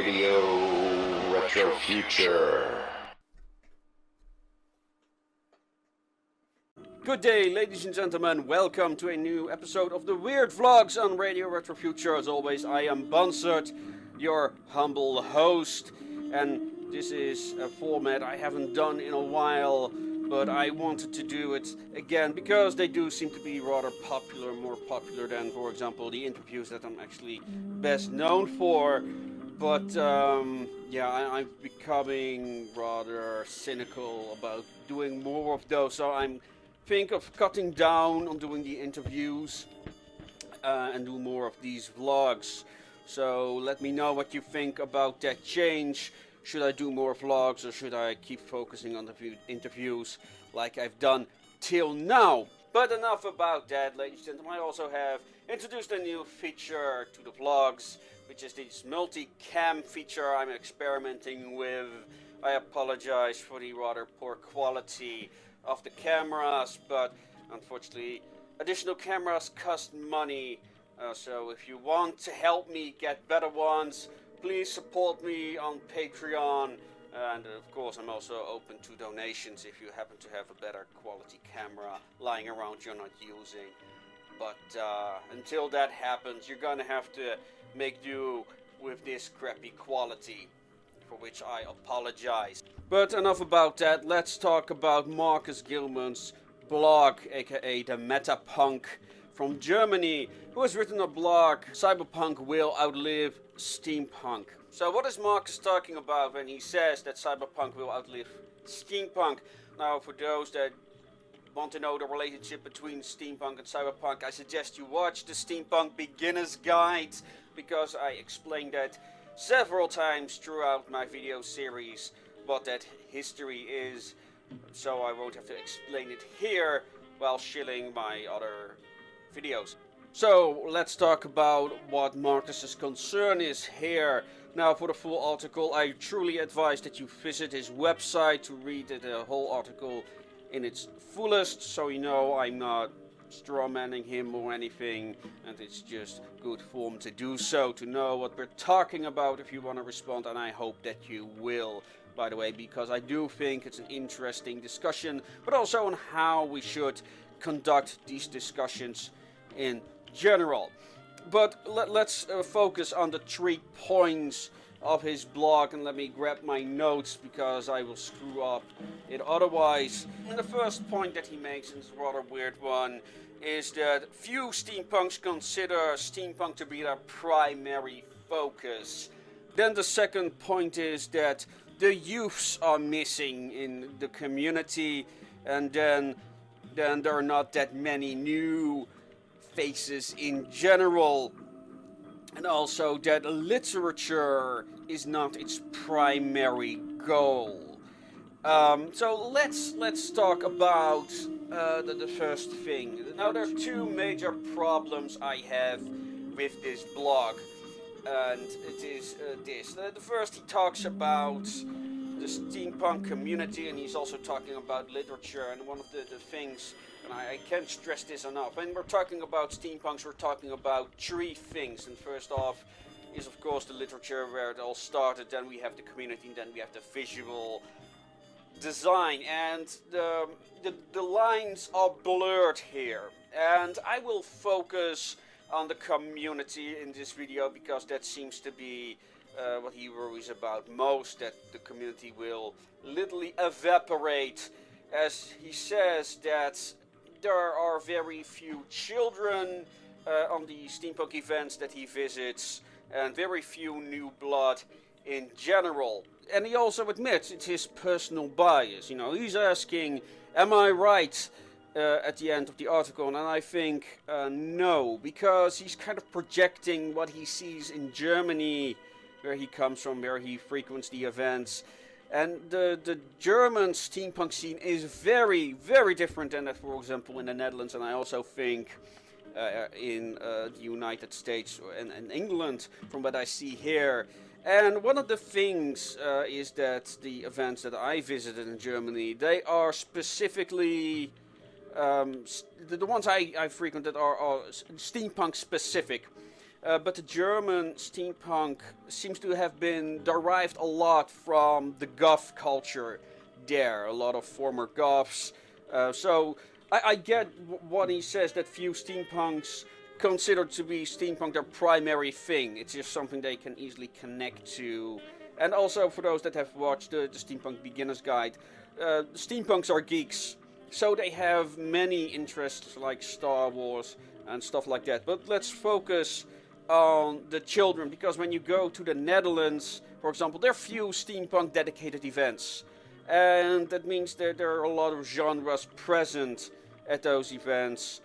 Radio Retro Future. Good day, ladies and gentlemen. Welcome to a new episode of the Weird Vlogs on Radio Retro Future. As always, I am Bansert, your humble host, and this is a format I haven't done in a while, but I wanted to do it again because they do seem to be rather popular, more popular than, for example, the interviews that I'm actually best known for. But yeah, I'm becoming rather cynical about doing more of those, so I'm think of cutting down on doing the interviews and do more of these vlogs. So let me know what you think about that change. Should I do more vlogs or should I keep focusing on the interviews like I've done till now? But enough about that, ladies and gentlemen. I also have introduced a new feature to the vlogs, which is this multi-cam feature I'm experimenting with. I apologize for the rather poor quality of the cameras, but unfortunately additional cameras cost money, so if you want to help me get better ones, please support me on Patreon, and of course I'm also open to donations if you happen to have a better quality camera lying around you're not using. But until that happens, you're gonna have to make do with this crappy quality, for which I apologize. But enough about that, let's talk about Marcus Gilman's blog, aka the Metapunk from Germany, who has written a blog, Cyberpunk will outlive Steampunk. So what is Marcus talking about when he says that Cyberpunk will outlive Steampunk? Now, for those that want to know the relationship between Steampunk and Cyberpunk, I suggest you watch the Steampunk Beginner's Guide, because I explained that several times throughout my video series what that history is, so I won't have to explain it here while shilling my other videos. So let's talk about what Marcus's concern is here. Now, for the full article, I truly advise that you visit his website to read the whole article in its fullest, so you know I'm not strawmanning him or anything, and it's just good form to do so, to know what we're talking about if you want to respond, and I hope that you will, by the way, because I do think it's an interesting discussion, but also on how we should conduct these discussions in general. But let's focus on the 3 points of his blog, and let me grab my notes because I will screw up it otherwise. And the first point that he makes, and it's a rather weird one, is that few steampunks consider steampunk to be their primary focus. Then the second point is that the youths are missing in the community, and then there are not that many new faces in general. And also that literature is not its primary goal. So let's talk about the first thing. Now, there are 2 major problems I have with this blog, and it is this. The first, he talks about the steampunk community, and he's also talking about literature, and one of the things, and I can't stress this enough, when we're talking about steampunks, we're talking about 3 things, and first off is of course the literature where it all started, then we have the community, and then we have the visual design, and the lines are blurred here, and I will focus on the community in this video because that seems to be what he worries about most, that the community will literally evaporate, as he says that there are very few children on the steampunk events that he visits, and very few new blood in general. And he also admits it's his personal bias. You know, he's asking, am I right at the end of the article? And I think no, because he's kind of projecting what he sees in Germany, where he comes from, where he frequents the events. And the German steampunk scene is very, very different than that, for example, in the Netherlands, and I also think in the United States and England, from what I see here. And one of the things is that the events that I visited in Germany, they are specifically, the ones I frequented are steampunk specific. But the German steampunk seems to have been derived a lot from the goth culture there. A lot of former goths. So I get what he says, that few steampunks consider to be steampunk their primary thing. It's just something they can easily connect to. And also for those that have watched the Steampunk Beginner's Guide, steampunks are geeks. So they have many interests like Star Wars and stuff like that. But let's focus on the children, because when you go to the Netherlands, for example, there are few steampunk dedicated events. And that means that there are a lot of genres present at those events.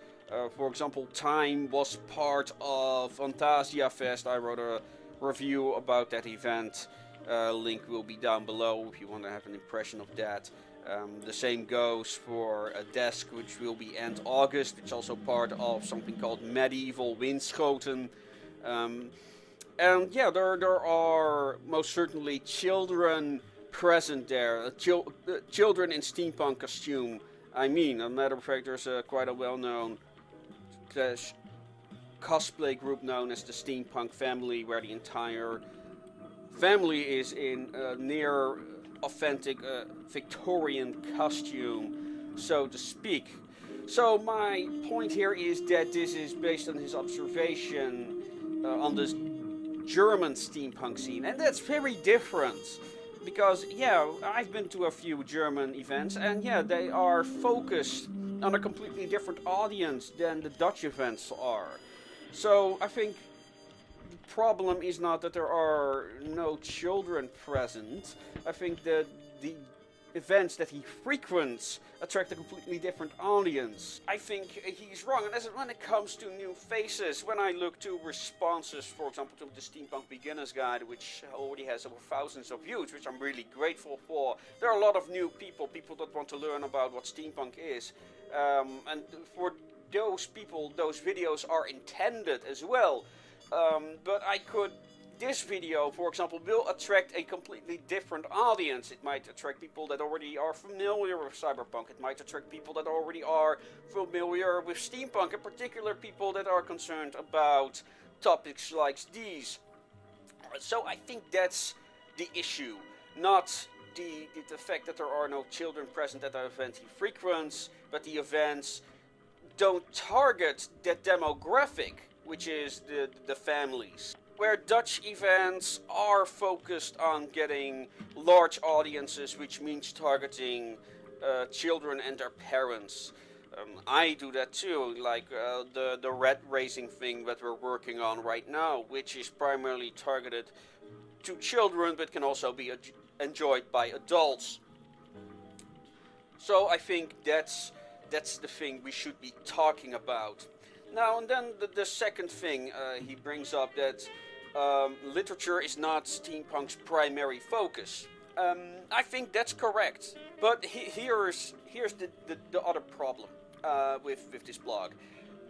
For example, Time was part of Fantasia Fest. I wrote a review about that event. Link will be down below if you want to have an impression of that. The same goes for a desk, which will be end August, which is also part of something called Medieval Winschoten. And yeah, there are most certainly children present there, children in steampunk costume. I mean, as a matter of fact, there's quite a well-known cosplay group known as the Steampunk family, where the entire family is in near authentic Victorian costume, so to speak. So my point here is that this is based on his observation on this German steampunk scene, and that's very different. Because, yeah, I've been to a few German events, and yeah, they are focused on a completely different audience than the Dutch events are. So I think the problem is not that there are no children present. I think that the events that he frequents attract a completely different audience. I think he's wrong, and when it comes to new faces, when I look to responses, for example, to the Steampunk Beginner's Guide, which already has over thousands of views, which I'm really grateful for, there are a lot of new people that want to learn about what steampunk is, and for those people, those videos are intended as well. But this video, for example, will attract a completely different audience. It might attract people that already are familiar with Cyberpunk. It might attract people that already are familiar with Steampunk, in particular people that are concerned about topics like these. So I think that's the issue, not the fact that there are no children present at the event he frequents, but the events don't target that demographic, which is the families. Where Dutch events are focused on getting large audiences, which means targeting children and their parents. I do that too, like the red racing thing that we're working on right now, which is primarily targeted to children but can also be enjoyed by adults. So I think that's the thing we should be talking about. Now, and then the second thing he brings up, that literature is not steampunk's primary focus. I think that's correct, but here's the other problem with this blog.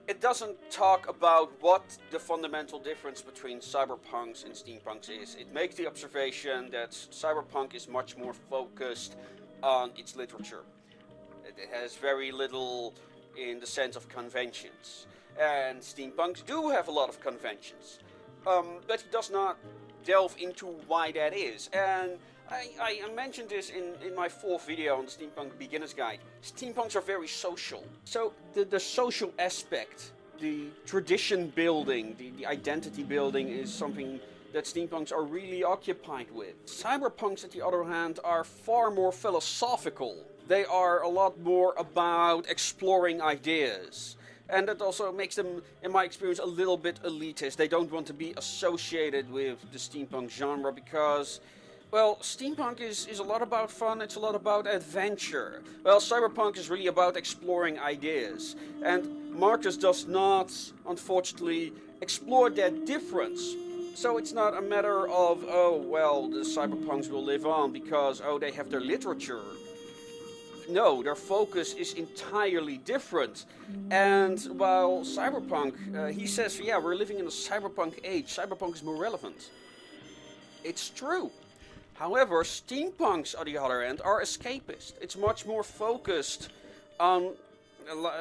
It doesn't talk about what the fundamental difference between cyberpunks and steampunks is. It makes the observation that cyberpunk is much more focused on its literature. It has very little in the sense of conventions. And steampunks do have a lot of conventions. But he does not delve into why that is. And I mentioned this in my fourth video on the Steampunk Beginner's Guide. Steampunks are very social. So the social aspect, the tradition building, the identity building is something that steampunks are really occupied with. Cyberpunks, on the other hand, are far more philosophical. They are a lot more about exploring ideas. And that also makes them, in my experience, a little bit elitist. They don't want to be associated with the steampunk genre because, well, steampunk is a lot about fun, it's a lot about adventure. Well, cyberpunk is really about exploring ideas. And Marcus does not, unfortunately, explore that difference. So it's not a matter of, oh, well, the cyberpunks will live on because, oh, they have their literature. No, their focus is entirely different. And while cyberpunk, he says, yeah, we're living in a cyberpunk age, cyberpunk is more relevant. It's true. However, steampunks, on the other hand, are escapist. It's much more focused on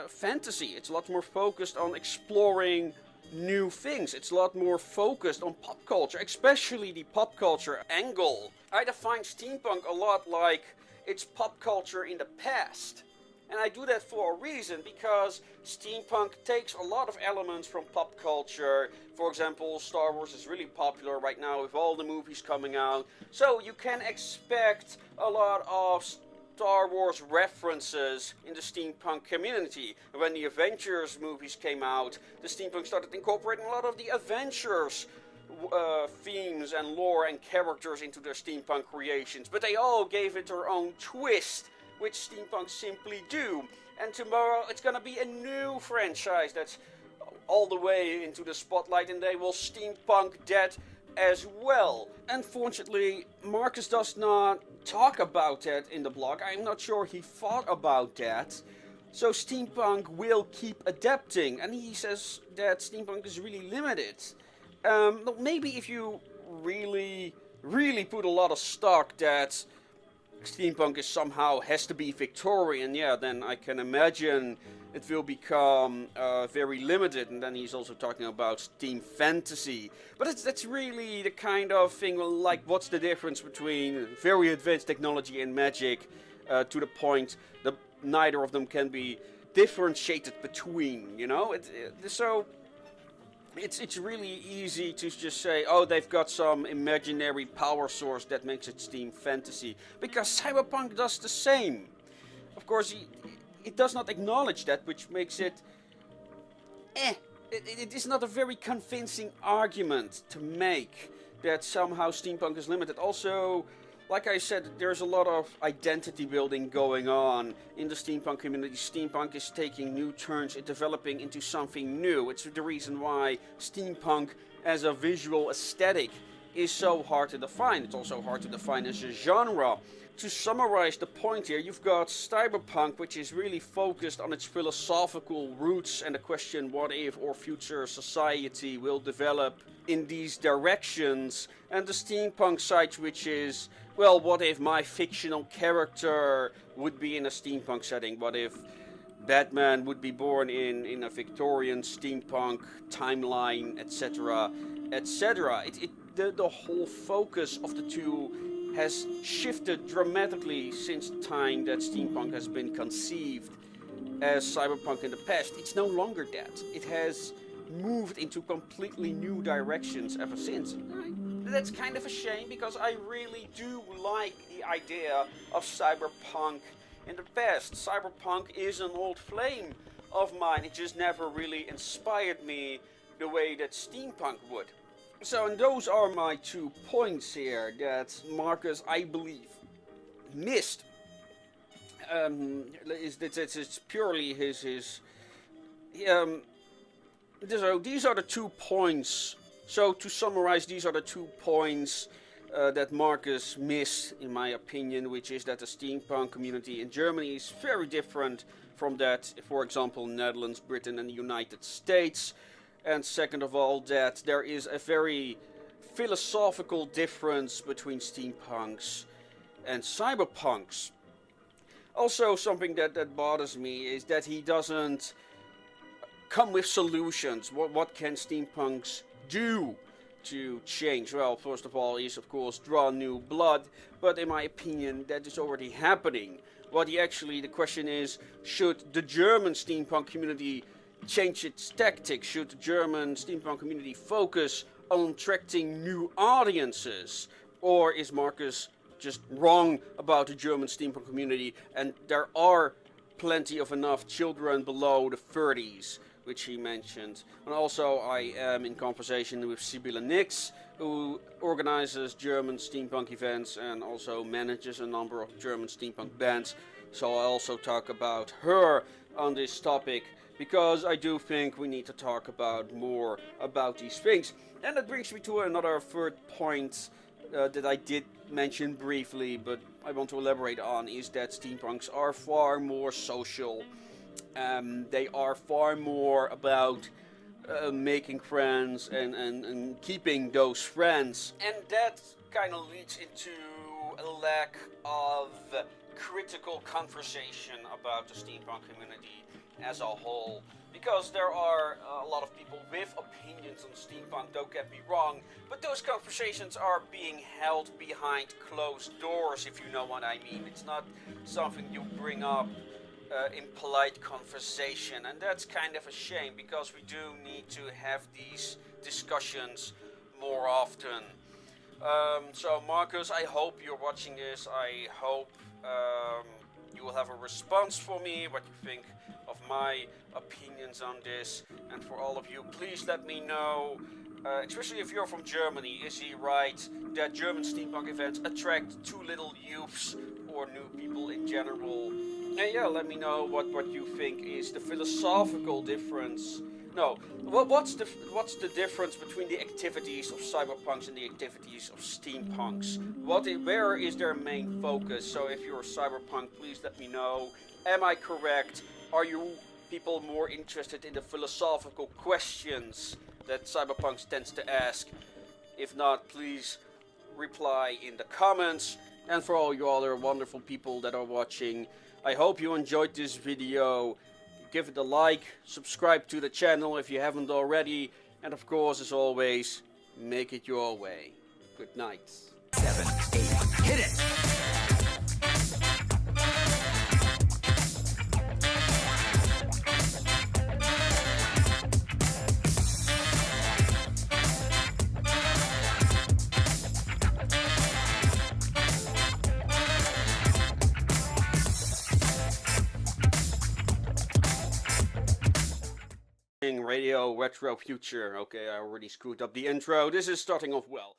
fantasy. It's a lot more focused on exploring new things. It's a lot more focused on pop culture, especially the pop culture angle. I define steampunk a lot like it's pop culture in the past. And I do that for a reason, because steampunk takes a lot of elements from pop culture. For example, Star Wars is really popular right now with all the movies coming out. So you can expect a lot of Star Wars references in the steampunk community. When the Avengers movies came out, the steampunk started incorporating a lot of the Avengers themes and lore and characters into their steampunk creations. But they all gave it their own twist, which steampunk simply do. And tomorrow it's gonna be a new franchise that's all the way into the spotlight, and they will steampunk that as well. Unfortunately, Marcus does not talk about that in the blog. I'm not sure he thought about that. So steampunk will keep adapting, and he says that steampunk is really limited. Maybe if you really put a lot of stock that steampunk is somehow has to be Victorian, yeah, then I can imagine it will become very limited. And then he's also talking about steam fantasy. But that's really the kind of thing, like, what's the difference between very advanced technology and magic, to the point that neither of them can be differentiated between, you know? So it's really easy to just say, oh, they've got some imaginary power source that makes it steam fantasy, because Cyberpunk does the same. Of course, it does not acknowledge that, which makes it it is not a very convincing argument to make that somehow steampunk is limited. Also, like I said, there's a lot of identity building going on in the steampunk community. Steampunk is taking new turns and developing into something new. It's the reason why steampunk as a visual aesthetic is so hard to define. It's also hard to define as a genre. To summarize the point here, you've got Cyberpunk, which is really focused on its philosophical roots and the question what if our future society will develop in these directions, and the steampunk side, which is, well, what if my fictional character would be in a steampunk setting? What if Batman would be born in a Victorian steampunk timeline, etc., etc.? The whole focus of the two has shifted dramatically since the time that steampunk has been conceived as cyberpunk in the past. It's no longer that. It has moved into completely new directions ever since. That's kind of a shame, because I really do like the idea of cyberpunk in the past. Cyberpunk is an old flame of mine. It just never really inspired me the way that steampunk would. So, and those are my 2 points here that Marcus, I believe, missed. It's purely his so these are the 2 points. So to summarize, these are the 2 points that Marcus missed, in my opinion, which is that the steampunk community in Germany is very different from that, for example, Netherlands, Britain, and the United States. And second of all, that there is a very philosophical difference between steampunks and cyberpunks. Also, something that bothers me is that he doesn't come with solutions. What can steampunks do to change? Well, first of all, is of course draw new blood, but in my opinion, that is already happening. The question is, should the German steampunk community change its tactics? Should the German steampunk community focus on attracting new audiences? Or is Marcus just wrong about the German steampunk community, and there are plenty of enough children below the 30s, which he mentioned? And also, I am in conversation with Sibylle Nix, who organizes German steampunk events and also manages a number of German steampunk bands. So I also talk about her on this topic, because I do think we need to talk about more about these things. And that brings me to another 3rd point that I did mention briefly, but I want to elaborate on, is that steampunks are far more social. They are far more about making friends and keeping those friends. And that kind of leads into a lack of critical conversation about the steampunk community as a whole. because there are a lot of people with opinions on steampunk, don't get me wrong, but those conversations are being held behind closed doors, if you know what I mean. It's not something you bring up in polite conversation, and that's kind of a shame, because we do need to have these discussions more often. So Marcus, I hope you're watching this. I hope you will have a response for me, what you think of my opinions on this. And for all of you, please let me know, especially if you're from Germany, is he right that German steampunk events attract too little youths or new people in general? And yeah, let me know what you think is the philosophical difference. No, what's the difference between the activities of cyberpunks and the activities of steampunks? Where is their main focus? So if you're a cyberpunk, please let me know. Am I correct? Are you people more interested in the philosophical questions that cyberpunks tends to ask? If not, please reply in the comments. And for all you other wonderful people that are watching, I hope you enjoyed this video. Give it a like, subscribe to the channel if you haven't already, and of course, as always, make it your way. Good night. 7, 8, hit it! Radio Retro Future. Okay, I already screwed up the intro. This is starting off well.